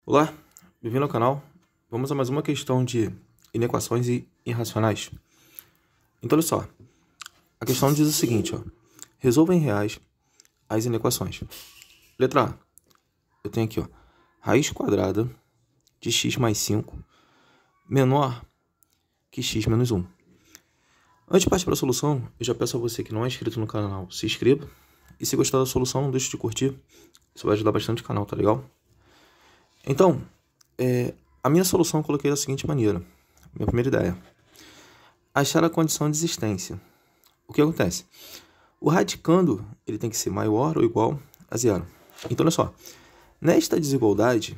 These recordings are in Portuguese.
Olá, bem-vindo ao canal. Vamos a mais uma questão de inequações e irracionais. Então, olha só. A questão diz o seguinte, ó. Resolva em reais as inequações. Letra A. Eu tenho aqui, ó. Raiz quadrada de x mais 5 menor que x menos 1. Antes de partir para a solução, eu já peço a você que não é inscrito no canal, se inscreva. E se gostar da solução, não deixe de curtir. Isso vai ajudar bastante o canal, tá legal? Então, a minha solução eu coloquei da seguinte maneira. Minha primeira ideia. Achar a condição de existência. O que acontece? O radicando ele tem que ser maior ou igual a zero. Então, olha só. Nesta desigualdade,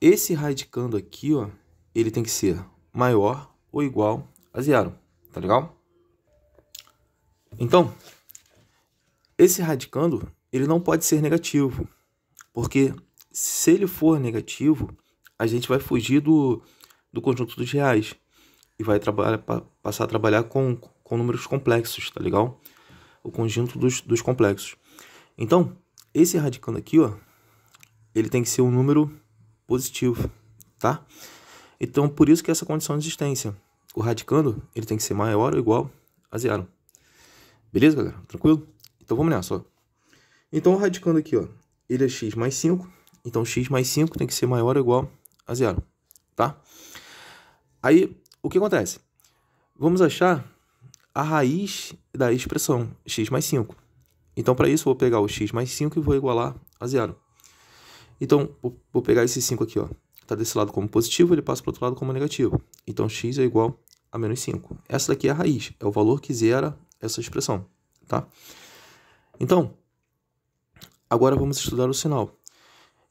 esse radicando aqui, ó, ele tem que ser maior ou igual a zero. Tá legal? Então, esse radicando ele não pode ser negativo. Porque se ele for negativo, a gente vai fugir do conjunto dos reais e vai passar a trabalhar com números complexos, tá legal? O conjunto dos complexos. Então, esse radicando aqui, ó, ele tem que ser um número positivo, tá? Então, por isso que essa condição de existência. O radicando, ele tem que ser maior ou igual a zero. Beleza, galera? Tranquilo? Então, vamos nessa, ó. Então, o radicando aqui, ó, ele é x mais 5. Então, x mais 5 tem que ser maior ou igual a zero, tá? Aí, o que acontece? Vamos achar a raiz da expressão x mais 5. Então, para isso, eu vou pegar o x mais 5 e vou igualar a zero. Então, vou pegar esse 5 aqui, ó. Está desse lado como positivo, ele passa para o outro lado como negativo. Então, x é igual a menos 5. Essa daqui é a raiz, é o valor que zera essa expressão, tá? Então, agora vamos estudar o sinal.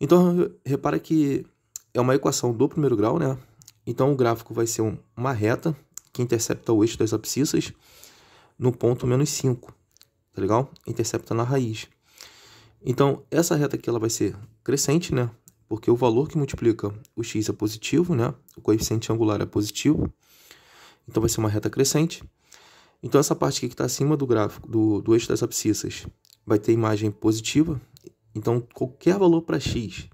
Então, repara que é uma equação do primeiro grau, né? Então, o gráfico vai ser uma reta que intercepta o eixo das abscissas no ponto menos 5, tá legal? Intercepta na raiz. Então, essa reta aqui ela vai ser crescente, né? Porque o valor que multiplica o x é positivo, né? O coeficiente angular é positivo. Então, vai ser uma reta crescente. Então, essa parte aqui que está acima do gráfico, do eixo das abscissas, vai ter imagem positiva. Então, qualquer valor para x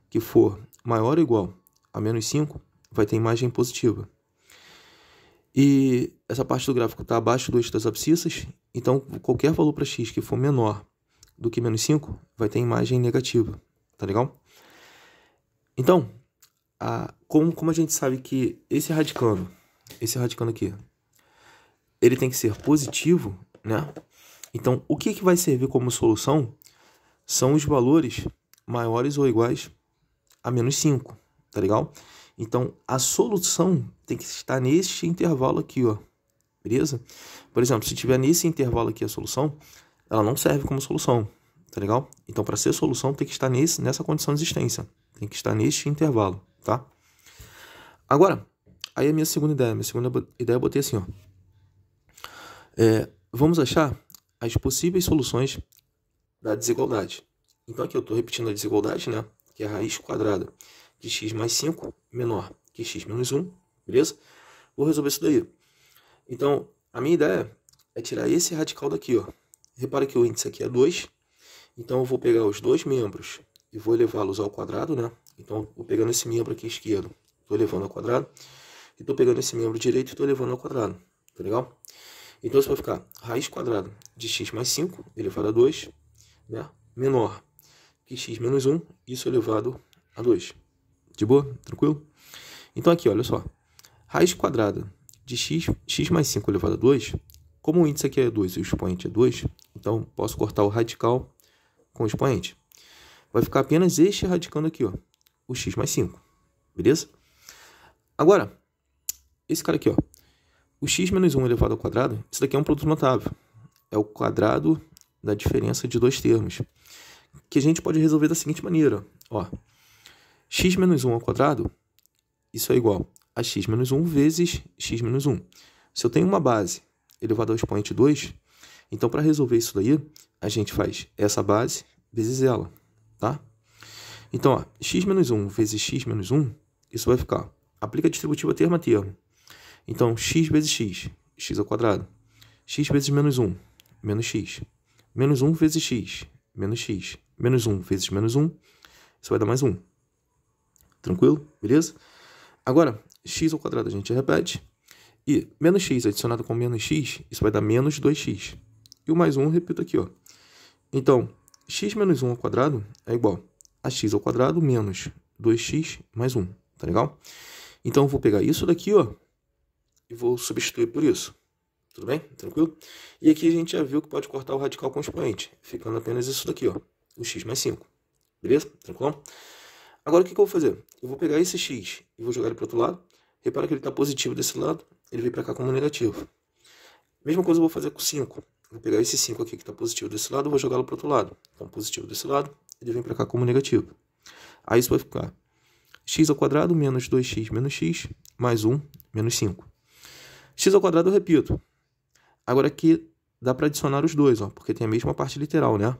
que for maior ou igual a menos 5, vai ter imagem positiva. E essa parte do gráfico está abaixo do eixo das abscissas, então qualquer valor para x que for menor do que menos 5, vai ter imagem negativa, tá legal? Então, como a gente sabe que esse radicando aqui, ele tem que ser positivo, né? Então, o que vai servir como solução são os valores maiores ou iguais a menos 5, tá legal? Então, a solução tem que estar neste intervalo aqui, ó. Beleza? Por exemplo, se tiver nesse intervalo aqui a solução, ela não serve como solução, tá legal? Então, para ser solução, tem que estar nessa condição de existência. Tem que estar neste intervalo, tá? Agora, aí a minha segunda ideia eu botei assim, ó. Vamos achar as possíveis soluções da desigualdade. Então, aqui eu estou repetindo a desigualdade, né? Que é a raiz quadrada de x mais 5 menor que x menos 1, beleza? Vou resolver isso daí. Então, a minha ideia é tirar esse radical daqui, ó. Repara que o índice aqui é 2. Então, eu vou pegar os dois membros e vou elevá-los ao quadrado, né? Então, vou pegando esse membro aqui esquerdo, estou elevando ao quadrado. E estou pegando esse membro direito e estou elevando ao quadrado, tá legal? Então, isso vai ficar raiz quadrada de x mais 5 elevado a 2, né? Menor que x menos 1, isso elevado a 2. De boa? Tranquilo? Então, aqui, olha só. Raiz quadrada de x mais 5 elevado a 2, como o índice aqui é 2 e o expoente é 2, então posso cortar o radical com o expoente. Vai ficar apenas este radicando aqui, ó, o x mais 5. Beleza? Agora, esse cara aqui, ó, o x menos 1 elevado ao quadrado, isso daqui é um produto notável. É o quadrado da diferença de dois termos, que a gente pode resolver da seguinte maneira, ó. X menos 1 ao quadrado, isso é igual a x menos 1 vezes x menos 1. Se eu tenho uma base elevada ao expoente 2, então para resolver isso daí, a gente faz essa base vezes ela, tá? Então, ó, x menos 1 vezes x menos 1, isso vai ficar, aplica a distributiva termo a termo. Então, x vezes x ao quadrado. X vezes menos 1, menos x. Menos 1 vezes x, menos x. Menos 1 vezes menos 1, isso vai dar mais 1. Tranquilo? Beleza? Agora, x ao quadrado a gente repete. E menos x adicionado com menos x, isso vai dar menos 2x. E o mais 1 eu repito aqui, ó. Então, x menos 1 ao quadrado é igual a x ao quadrado menos 2x mais 1. Tá legal? Então, eu vou pegar isso daqui, ó, e vou substituir por isso. Tudo bem? Tranquilo? E aqui a gente já viu que pode cortar o radical com expoente, ficando apenas isso daqui, ó, o x mais 5. Beleza? Tranquilo? Agora, o que eu vou fazer? Eu vou pegar esse x e vou jogar ele para o outro lado. Repara que ele está positivo desse lado, ele vem para cá como negativo. Mesma coisa eu vou fazer com 5. Vou pegar esse 5 aqui que está positivo desse lado e vou jogá-lo para o outro lado. Então, positivo desse lado, ele vem para cá como negativo. Aí isso vai ficar x ao quadrado menos 2x menos x mais 1 menos 5. X ao quadrado eu repito. Agora aqui dá para adicionar os dois, ó, porque tem a mesma parte literal, né?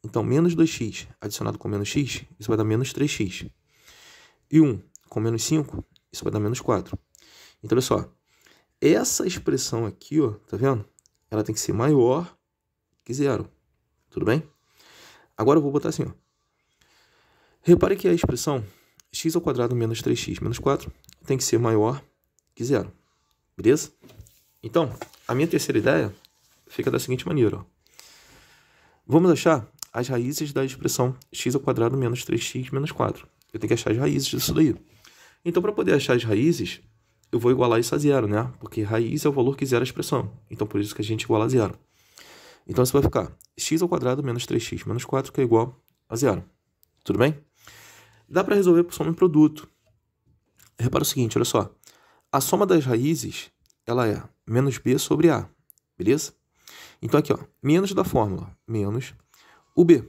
Então, menos 2x adicionado com menos x, isso vai dar menos 3x. E 1 com menos 5, isso vai dar menos 4. Então, olha só. Essa expressão aqui, ó, tá vendo? Ela tem que ser maior que zero. Tudo bem? Agora eu vou botar assim, ó. Repare que a expressão x ao quadrado menos 3x menos 4 tem que ser maior que zero. Beleza? Então, a minha terceira ideia fica da seguinte maneira, ó. Vamos achar as raízes da expressão x ao quadrado menos 3x menos 4. Eu tenho que achar as raízes disso daí. Então, para poder achar as raízes, eu vou igualar isso a zero, né? Porque raiz é o valor que zera a expressão. Então, por isso que a gente iguala a zero. Então, isso vai ficar x ao quadrado menos 3x menos 4, que é igual a zero. Tudo bem? Dá para resolver por soma em produto. Repara o seguinte, olha só. A soma das raízes, ela é menos b sobre a. Beleza? Então, aqui, ó, menos da fórmula, menos o b.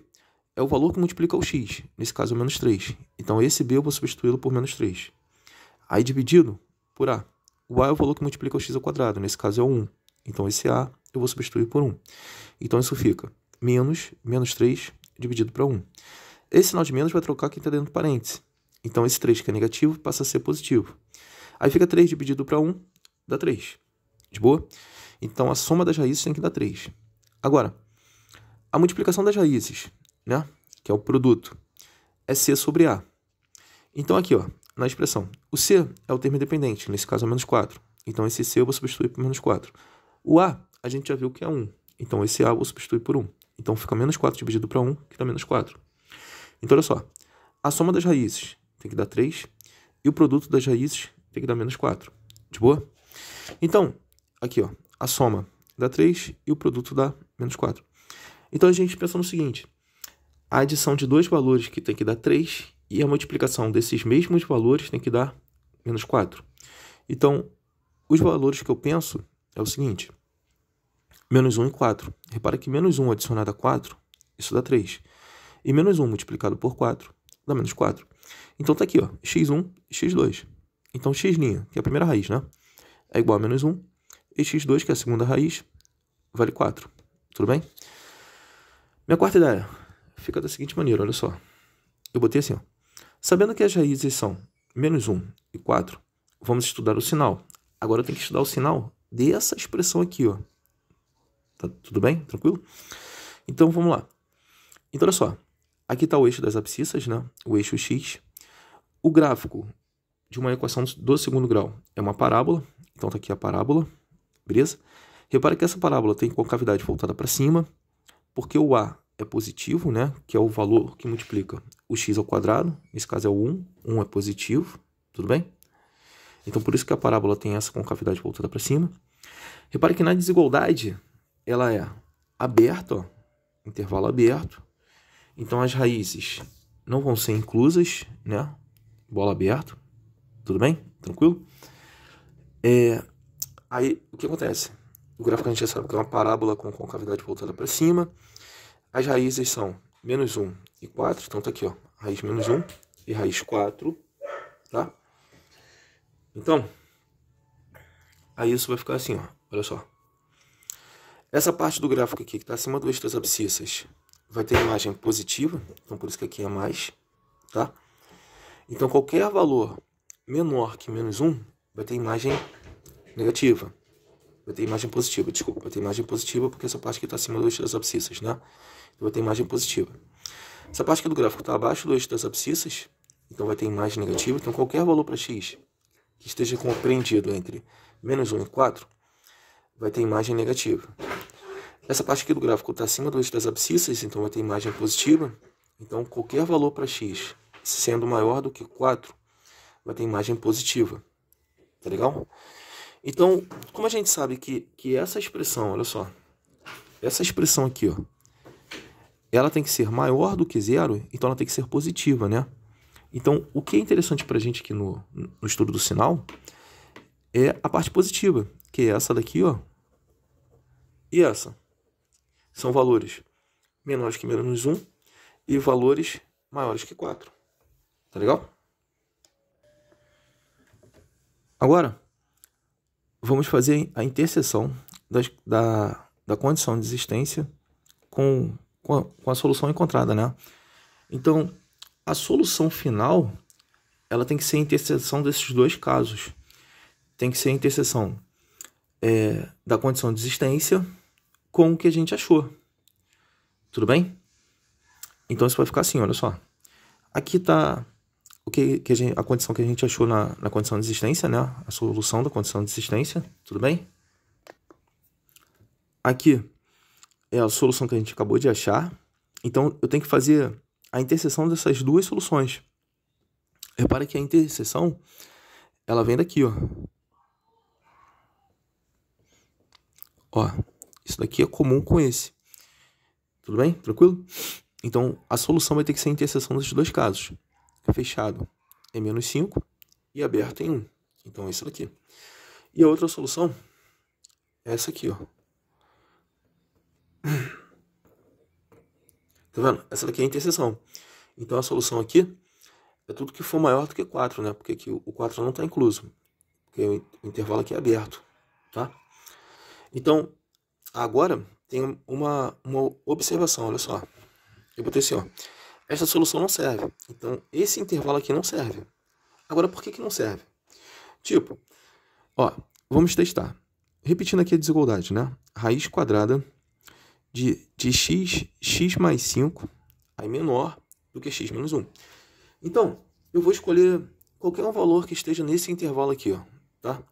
É o valor que multiplica o x. Nesse caso, é menos 3. Então, esse b eu vou substituí-lo por menos 3. Aí, dividido por a. O a é o valor que multiplica o x ao quadrado. Nesse caso, é o 1. Então, esse a eu vou substituir por 1. Então, isso fica menos 3 dividido para 1. Esse sinal de menos vai trocar quem está dentro do parênteses. Então, esse 3 que é negativo passa a ser positivo. Aí fica 3 dividido para 1, dá 3. De boa? Então, a soma das raízes tem que dar 3. Agora, a multiplicação das raízes, né, que é o produto, é c sobre a. Então, aqui, ó, na expressão, o c é o termo independente, nesse caso é menos 4. Então, esse c eu vou substituir por menos 4. O a gente já viu que é 1. Então, esse a eu vou substituir por 1. Então, fica menos 4 dividido para 1, que dá menos 4. Então, olha só, a soma das raízes tem que dar 3 e o produto das raízes tem que dar menos 4. De boa? Então, aqui, ó, a soma dá 3 e o produto dá menos 4. Então, a gente pensa no seguinte. A adição de dois valores que tem que dar 3 e a multiplicação desses mesmos valores tem que dar menos 4. Então, os valores que eu penso é o seguinte. Menos 1 e 4. Repara que menos 1 adicionado a 4, isso dá 3. E menos 1 multiplicado por 4 dá menos 4. Então, tá aqui, ó, x1 e x2. Então, x', que é a primeira raiz, né? É igual a menos 1. E x2, que é a segunda raiz, vale 4. Tudo bem? Minha quarta ideia fica da seguinte maneira, olha só. Eu botei assim, ó. Sabendo que as raízes são menos 1 e 4, vamos estudar o sinal. Agora eu tenho que estudar o sinal dessa expressão aqui, ó. Tá tudo bem? Tranquilo? Então, vamos lá. Então, olha só. Aqui está o eixo das abscissas, né? O eixo x. O gráfico de uma equação do segundo grau é uma parábola. Então, está aqui a parábola. Beleza? Repara que essa parábola tem concavidade voltada para cima, porque o a é positivo, né? Que é o valor que multiplica o x ao quadrado. Nesse caso é o 1. 1 é positivo. Tudo bem? Então, por isso que a parábola tem essa concavidade voltada para cima. Repare que na desigualdade, ela é aberta, ó. Intervalo aberto. Então, as raízes não vão ser inclusas, né? Bola aberta. Tudo bem? Tranquilo? Aí, o que acontece? O gráfico a gente já sabe que é uma parábola com concavidade voltada para cima. As raízes são menos 1 e 4. Então, tá aqui, ó. Raiz menos 1 e raiz 4. Tá? Então, aí isso vai ficar assim, ó. Olha só. Essa parte do gráfico aqui, que está acima do eixo das abscissas, vai ter imagem positiva. Então, por isso que aqui é mais. Tá? Então, qualquer valor menor que menos 1 vai ter imagem negativa. Vai ter imagem positiva, desculpa. Vai ter imagem positiva porque essa parte aqui está acima do eixo das abscissas, né? Então, vai ter imagem positiva. Essa parte aqui do gráfico está abaixo do eixo das abscissas. então vai ter imagem negativa. Então, qualquer valor para x que esteja compreendido entre menos 1 e 4 vai ter imagem negativa. Essa parte aqui do gráfico está acima do eixo das abscissas, então vai ter imagem positiva. Então, qualquer valor para x sendo maior do que 4 vai ter imagem positiva. Tá legal? Então, como a gente sabe que essa expressão, olha só, essa expressão aqui, ó, ela tem que ser maior do que zero, então ela tem que ser positiva, né? Então, o que é interessante para a gente aqui no estudo do sinal é a parte positiva, que é essa daqui, ó, e essa. São valores menores que menos 1 e valores maiores que 4. Tá legal? Agora, vamos fazer a interseção da condição de existência com a solução encontrada, né? Então, a solução final, ela tem que ser a interseção desses dois casos. Tem que ser a interseção da condição de existência com o que a gente achou. Tudo bem? Então, isso vai ficar assim, olha só. Aqui está a condição que a gente achou na condição de existência, né? A solução da condição de existência, tudo bem? Aqui é a solução que a gente acabou de achar. Então, eu tenho que fazer a interseção dessas duas soluções. Repara que a interseção, ela vem daqui, ó. Ó, isso daqui é comum com esse. Tudo bem? Tranquilo? Então, a solução vai ter que ser a interseção desses dois casos. Fechado em menos 5 e aberto em 1. Então, é isso daqui. E a outra solução é essa aqui, ó. Tá vendo? Essa daqui é a interseção. Então, a solução aqui é tudo que for maior do que 4, né? Porque aqui o 4 não está incluso. Porque o intervalo aqui é aberto, tá? Então, agora tem uma observação, olha só. Eu botei assim, ó. Essa solução não serve. Então, esse intervalo aqui não serve. Agora, por que não serve? Tipo, ó, vamos testar. Repetindo aqui a desigualdade, né? Raiz quadrada de x mais 5 é menor do que x menos 1. Então, eu vou escolher qualquer um valor que esteja nesse intervalo aqui, ó, tá?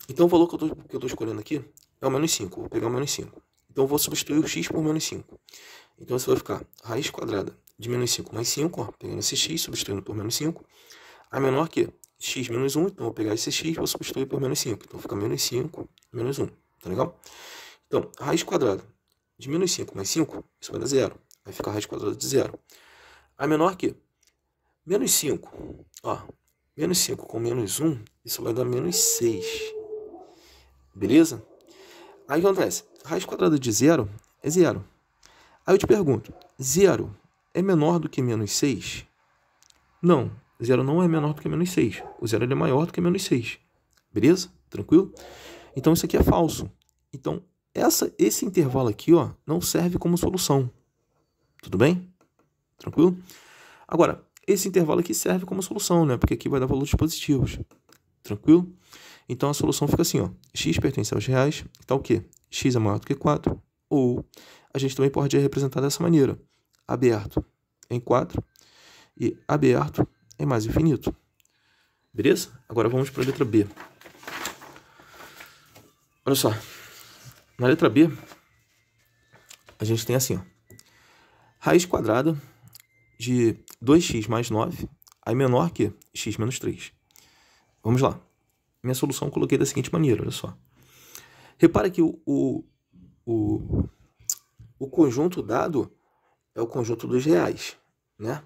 Então, o valor que eu estou escolhendo aqui é o menos 5. Vou pegar o menos 5. Então, eu vou substituir o x por menos 5. Então, isso vai ficar raiz quadrada de menos 5 mais 5, ó, pegando esse x, substituindo por menos 5, é menor que x menos 1, então eu vou pegar esse x e vou substituir por menos 5. Então fica menos 5, menos 1, tá legal? Então, raiz quadrada de menos 5 mais 5, isso vai dar 0. Vai ficar raiz quadrada de 0. É menor que menos 5, ó, menos 5 com menos 1, isso vai dar menos 6. Beleza? Aí o que acontece? Raiz quadrada de 0 é 0. Aí eu te pergunto, 0 é menor do que menos 6? Não, 0 não é menor do que menos 6. O 0 é maior do que menos 6. Beleza? Tranquilo? Então isso aqui é falso. Então esse intervalo aqui, ó, não serve como solução. Tudo bem? Tranquilo? Agora, esse intervalo aqui serve como solução, né? Porque aqui vai dar valores positivos. Tranquilo? Então a solução fica assim, ó. X pertence aos reais. Tá o quê? X é maior do que 4. Ou a gente também pode representar dessa maneira. Aberto em 4 e aberto em mais infinito. Beleza? Agora vamos para a letra B. Olha só. Na letra B, a gente tem assim, ó. Raiz quadrada de 2x mais 9 é menor que x menos 3. Vamos lá. Minha solução eu coloquei da seguinte maneira, olha só. Repara que o conjunto dado é o conjunto dos reais, né?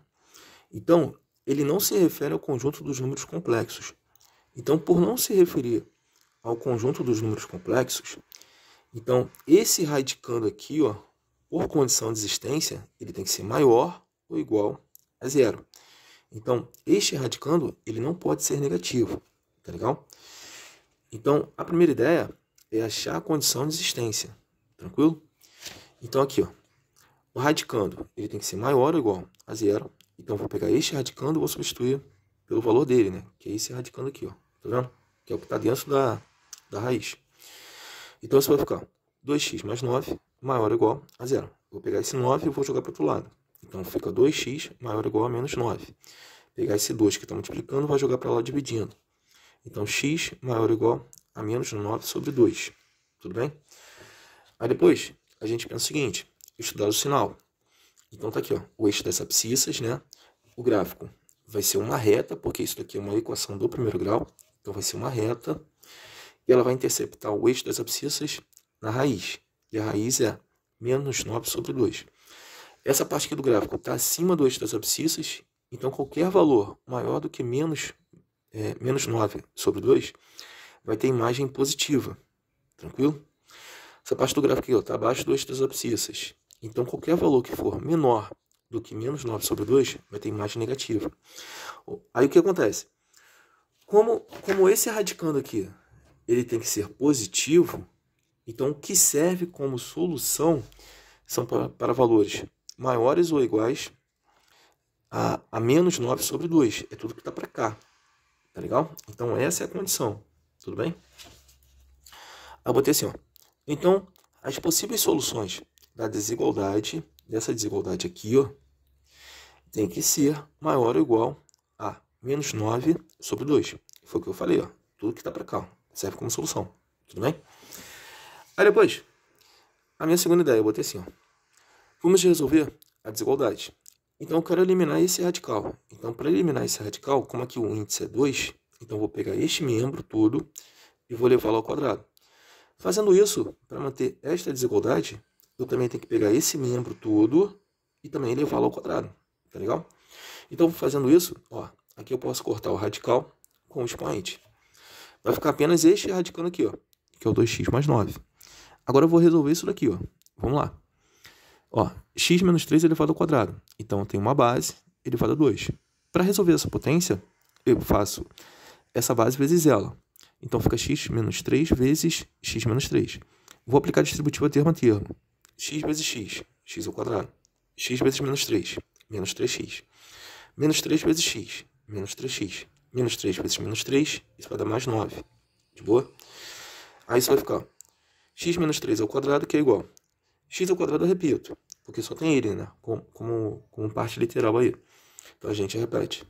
Então, ele não se refere ao conjunto dos números complexos. Então, por não se referir ao conjunto dos números complexos, então, esse radicando aqui, ó, por condição de existência, ele tem que ser maior ou igual a 0. Então, este radicando, ele não pode ser negativo, tá legal? Então, a primeira ideia é achar a condição de existência, tranquilo? Então, aqui, ó, o radicando, ele tem que ser maior ou igual a 0. Então, eu vou pegar este radicando e vou substituir pelo valor dele, né? Que é esse radicando aqui, ó. Tá vendo? Que é o que está dentro da raiz. Então, isso vai ficar 2x mais 9 maior ou igual a 0. Vou pegar esse 9 e vou jogar para o outro lado. Então, fica 2x maior ou igual a menos 9. pegar esse 2 que está multiplicando, vai jogar para lá dividindo. Então, x maior ou igual a menos 9 sobre 2. Tudo bem? Aí depois, a gente pensa o seguinte, estudar o sinal. Então tá aqui, ó, o eixo das abscissas, né? O gráfico vai ser uma reta, porque isso daqui é uma equação do primeiro grau. Então vai ser uma reta. E ela vai interceptar o eixo das abscissas na raiz. E a raiz é menos 9 sobre 2. Essa parte aqui do gráfico está acima do eixo das abscissas. Então qualquer valor maior do que menos 9 sobre 2 vai ter imagem positiva. Tranquilo? Essa parte do gráfico aqui está abaixo do eixo das abscissas. Então qualquer valor que for menor do que menos 9 sobre 2 vai ter imagem negativa. Aí o que acontece? Como esse radicando aqui ele tem que ser positivo, então o que serve como solução são para valores maiores ou iguais a menos 9 sobre 2. É tudo que está para cá. Tá legal? Então essa é a condição. Tudo bem? Eu botei assim, ó. Então, as possíveis soluções da desigualdade, dessa desigualdade aqui, ó, tem que ser maior ou igual a menos 9 sobre 2. Foi o que eu falei, ó. Tudo que está para cá, ó, serve como solução. Tudo bem? Aí depois, a minha segunda ideia, eu botei assim, ó. Vamos resolver a desigualdade. Então, eu quero eliminar esse radical. Então, para eliminar esse radical, como aqui o índice é 2, então eu vou pegar este membro todo e vou levá-lo ao quadrado. Fazendo isso, para manter esta desigualdade, eu também tenho que pegar esse membro todo e também levá-lo ao quadrado. Tá legal? Então, fazendo isso, ó, aqui eu posso cortar o radical com o expoente. Vai ficar apenas este radicando aqui, ó, que é o 2x mais 9. Agora eu vou resolver isso daqui, ó. Vamos lá. Ó, x menos 3 elevado ao quadrado. Então, eu tenho uma base elevado a 2. Para resolver essa potência, eu faço essa base vezes ela. Então, fica x menos 3 vezes x menos 3. Vou aplicar a distributiva termo a termo. X vezes x, x ao quadrado. X vezes menos 3, menos 3x. Menos 3 vezes x, menos 3x. Menos 3 vezes menos 3, isso vai dar mais 9. De boa? Aí isso vai ficar x menos 3 ao quadrado, que é igual. X ao quadrado eu repito, porque só tem ele, né? Como parte literal aí. Então a gente repete.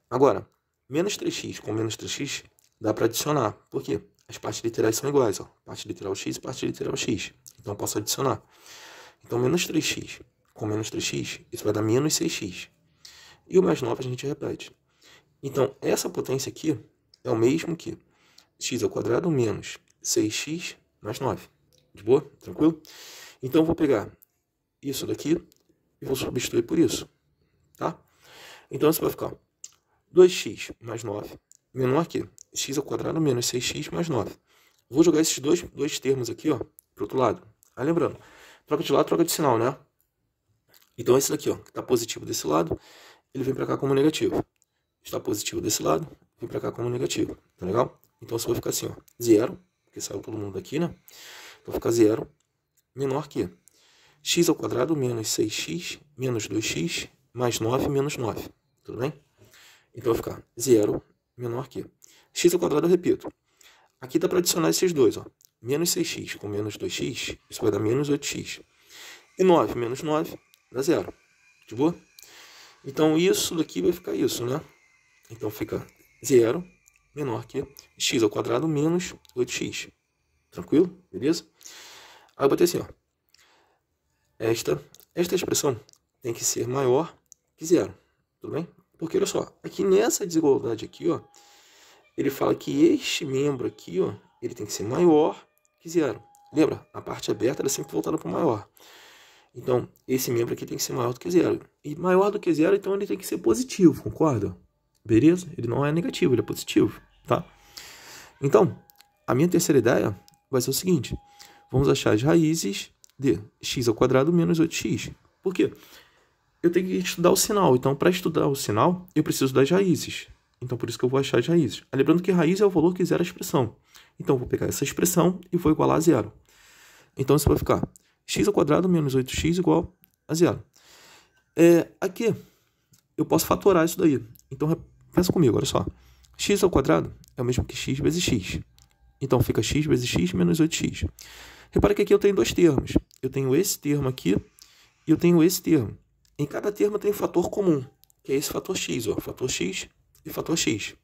Agora, menos 3x com menos 3x dá para adicionar. Por quê? As partes literais são iguais, ó. Parte literal x e parte literal x. Então eu posso adicionar. Então menos 3x com menos 3x, isso vai dar menos 6x. E o mais 9 a gente repete. Então essa potência aqui é o mesmo que x ao quadrado menos 6x mais 9. De boa? Tranquilo? Então eu vou pegar isso daqui e vou substituir por isso. Tá? Então isso vai ficar 2x mais 9 menor que x ao quadrado menos 6x mais 9. Vou jogar esses dois termos aqui, ó, para o outro lado. Aí lembrando, troca de lado, troca de sinal, né? Então esse daqui, ó, que está positivo desse lado, ele vem para cá como negativo. Está positivo desse lado, vem para cá como negativo. Tá legal? Então isso vai ficar assim, ó, 0, porque saiu todo mundo daqui, né? Então fica 0 menor que x ao quadrado menos 6x menos 2x mais 9 menos 9. Tudo bem? Então vai ficar 0 menor que x ao quadrado, eu repito. Aqui dá para adicionar esses dois, ó. Menos 6x com menos 2x, isso vai dar menos 8x. E 9 menos 9 dá 0. De boa? Então isso daqui vai ficar isso, né? Então fica 0 menor que x ao quadrado menos 8x. Tranquilo? Beleza? Aí eu botei assim, ó. Esta expressão tem que ser maior que 0. Tudo bem? Porque, olha só, aqui nessa desigualdade aqui, ó, ele fala que este membro aqui, ó, ele tem que ser maior que 0. Lembra? A parte aberta ela é sempre voltada para o maior. Então, esse membro aqui tem que ser maior do que 0. E maior do que 0, então ele tem que ser positivo, concorda? Beleza? Ele não é negativo, ele é positivo, tá? Então, a minha terceira ideia vai ser o seguinte. Vamos achar as raízes de x ao quadrado menos 8x. Por quê? Eu tenho que estudar o sinal. Então, para estudar o sinal, eu preciso das raízes. Então, por isso que eu vou achar as raízes. Lembrando que raiz é o valor que zera a expressão. Então, eu vou pegar essa expressão e vou igualar a 0. Então, isso vai ficar x ao quadrado menos 8x igual a 0. Aqui, eu posso fatorar isso daí. Então, pensa comigo, olha só. X ao quadrado é o mesmo que x vezes x. Então, fica x vezes x menos 8x. Repara que aqui eu tenho dois termos. Eu tenho esse termo aqui e eu tenho esse termo. Em cada termo tem um fator comum, que é esse fator x, ó, fator x e fator x.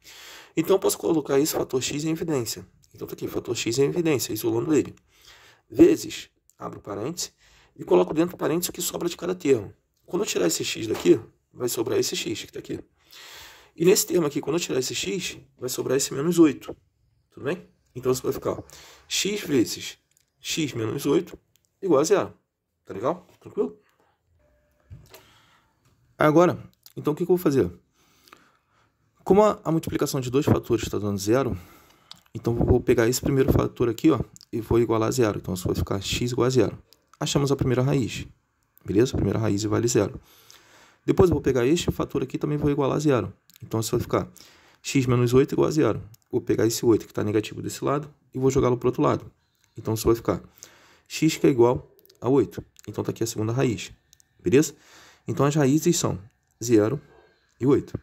Então, eu posso colocar esse fator x em evidência. Então, tá aqui, fator x em evidência, isolando ele. Vezes, abro parênteses, e coloco dentro do parênteses o que sobra de cada termo. Quando eu tirar esse x daqui, vai sobrar esse x que está aqui. E nesse termo aqui, quando eu tirar esse x, vai sobrar esse menos 8. Tudo bem? Então, isso vai ficar, ó, x vezes x menos 8 igual a zero. Tá legal? Tranquilo? Agora, então o que eu vou fazer? Como a multiplicação de dois fatores está dando zero, então eu vou pegar esse primeiro fator aqui, ó, e vou igualar a zero. Então, isso vai ficar x igual a zero. Achamos a primeira raiz. Beleza? A primeira raiz vale zero. Depois eu vou pegar este fator aqui e também vou igualar a zero. Então, isso vai ficar x menos 8 igual a zero. Vou pegar esse 8 que está negativo desse lado e vou jogá-lo para o outro lado. Então, isso vai ficar x que é igual a 8. Então, está aqui a segunda raiz. Beleza? Então, as raízes são 0 e 8.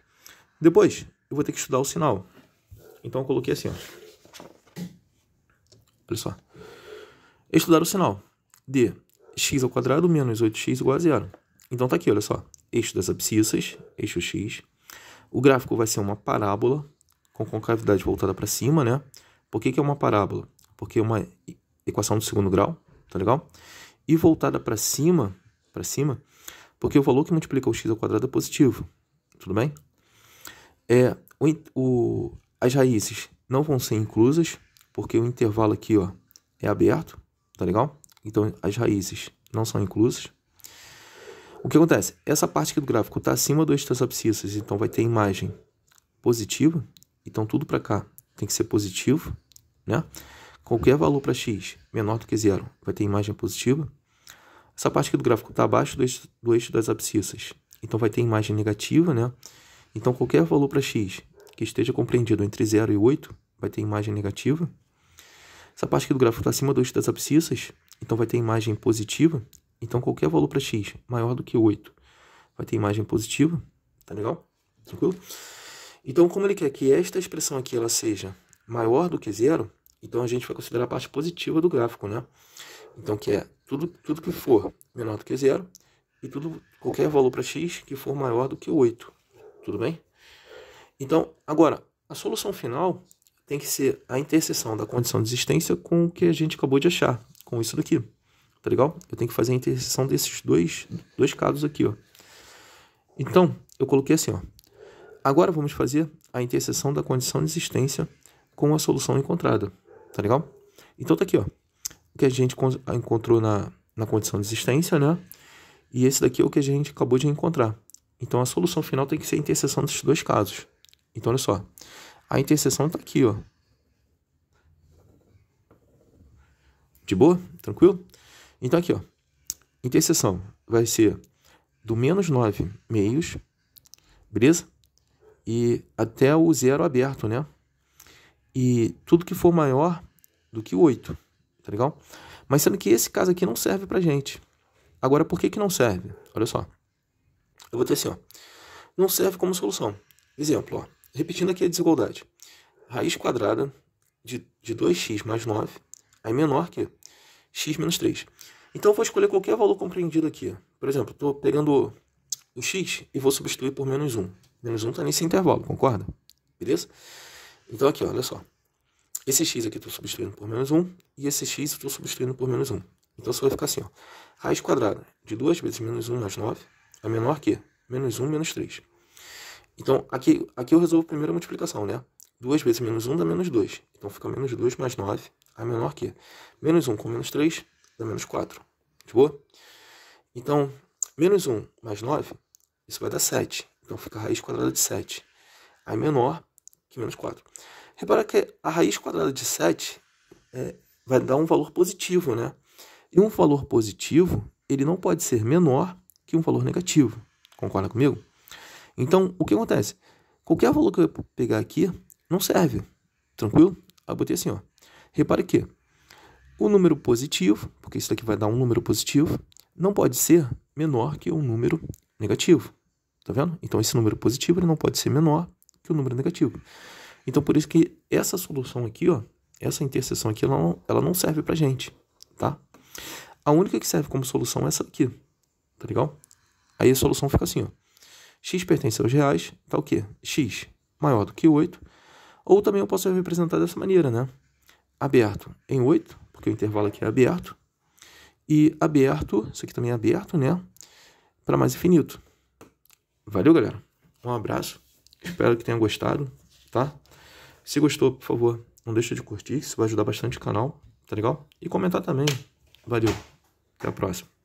Depois, eu vou ter que estudar o sinal. Então, eu coloquei assim, ó. Olha só. Estudar o sinal de x ao quadrado menos 8x igual a zero. Então, tá aqui, olha só. Eixo das abscissas, eixo x. O gráfico vai ser uma parábola com concavidade voltada para cima, né? Por que é uma parábola? Porque é uma equação do segundo grau, tá legal? E voltada para cima, porque o valor que multiplica o x ao quadrado é positivo, tudo bem? As raízes não vão ser inclusas, porque o intervalo aqui, ó, é aberto, tá legal? Então, as raízes não são inclusas. O que acontece? Essa parte aqui do gráfico está acima do eixo das abscissas, então vai ter imagem positiva. Então, tudo para cá tem que ser positivo, né? Qualquer valor para x menor do que zero vai ter imagem positiva. Essa parte aqui do gráfico está abaixo do eixo das abscissas, então vai ter imagem negativa, né? Então, qualquer valor para x que esteja compreendido entre 0 e 8 vai ter imagem negativa. Essa parte aqui do gráfico está acima do eixo das abscissas, então vai ter imagem positiva. Então, qualquer valor para x maior do que 8 vai ter imagem positiva. Tá legal? Tranquilo? Então, como ele quer que esta expressão aqui ela seja maior do que zero, então a gente vai considerar a parte positiva do gráfico, né? Então, que é tudo que for menor do que zero e qualquer valor para x que for maior do que 8. Tudo bem? Então, agora, a solução final tem que ser a interseção da condição de existência com o que a gente acabou de achar, com isso daqui. Tá legal? Eu tenho que fazer a interseção desses dois casos aqui, ó. Então, eu coloquei assim, ó. Agora vamos fazer a interseção da condição de existência com a solução encontrada. Tá legal? Então, tá aqui, ó. O que a gente encontrou na condição de existência, né? E esse daqui é o que a gente acabou de encontrar. Então, a solução final tem que ser a interseção desses dois casos. Então, olha só. A interseção tá aqui, ó. De boa? Tranquilo? Então, aqui, ó. Interseção vai ser do menos 9 meios, beleza? E até o zero aberto, né? E tudo que for maior do que 8, tá legal? Mas sendo que esse caso aqui não serve pra gente. Agora, por que não serve? Olha só. Eu vou ter assim, ó. Não serve como solução. Exemplo, ó. Repetindo aqui a desigualdade. Raiz quadrada de 2x mais 9 é menor que x menos 3. Então, eu vou escolher qualquer valor compreendido aqui. Por exemplo, estou pegando o x e vou substituir por menos 1. Menos 1 está nesse intervalo, concorda? Beleza? Então, aqui, ó, olha só. Esse x aqui eu estou substituindo por menos 1 e esse x eu estou substituindo por menos 1. Então, isso vai ficar assim, ó. Raiz quadrada de 2 vezes menos 1 mais 9 é menor que menos 1 menos 3. Então, aqui eu resolvo a primeira multiplicação, né? 2 vezes menos 1 dá menos 2. Então, fica menos 2 mais 9 é menor que menos 1 com menos 3 dá menos 4. De boa? Então, menos 1 mais 9, isso vai dar 7. Então, fica a raiz quadrada de 7. É menor que menos 4. Repara que a raiz quadrada de 7 vai dar um valor positivo, né? E um valor positivo, ele não pode ser menor que um valor negativo. Concorda comigo? Então, o que acontece? Qualquer valor que eu pegar aqui não serve. Tranquilo? Eu botei assim, ó. Repare que o número positivo, porque isso daqui vai dar um número positivo, não pode ser menor que um número negativo. Tá vendo? Então, esse número positivo ele não pode ser menor que o número negativo. Então, por isso que essa solução aqui, ó, essa interseção aqui, ela não serve pra gente, tá? A única que serve como solução é essa aqui, tá legal? Aí a solução fica assim, ó. x pertence aos reais, tá o quê? X maior do que 8. Ou também eu posso representar dessa maneira, né? Aberto em 8, porque o intervalo aqui é aberto. E aberto, isso aqui também é aberto, né? Para mais infinito. Valeu, galera. Um abraço. Espero que tenha gostado, tá? Se gostou, por favor, não deixa de curtir, isso vai ajudar bastante o canal, tá legal? E comentar também. Valeu. Até a próxima.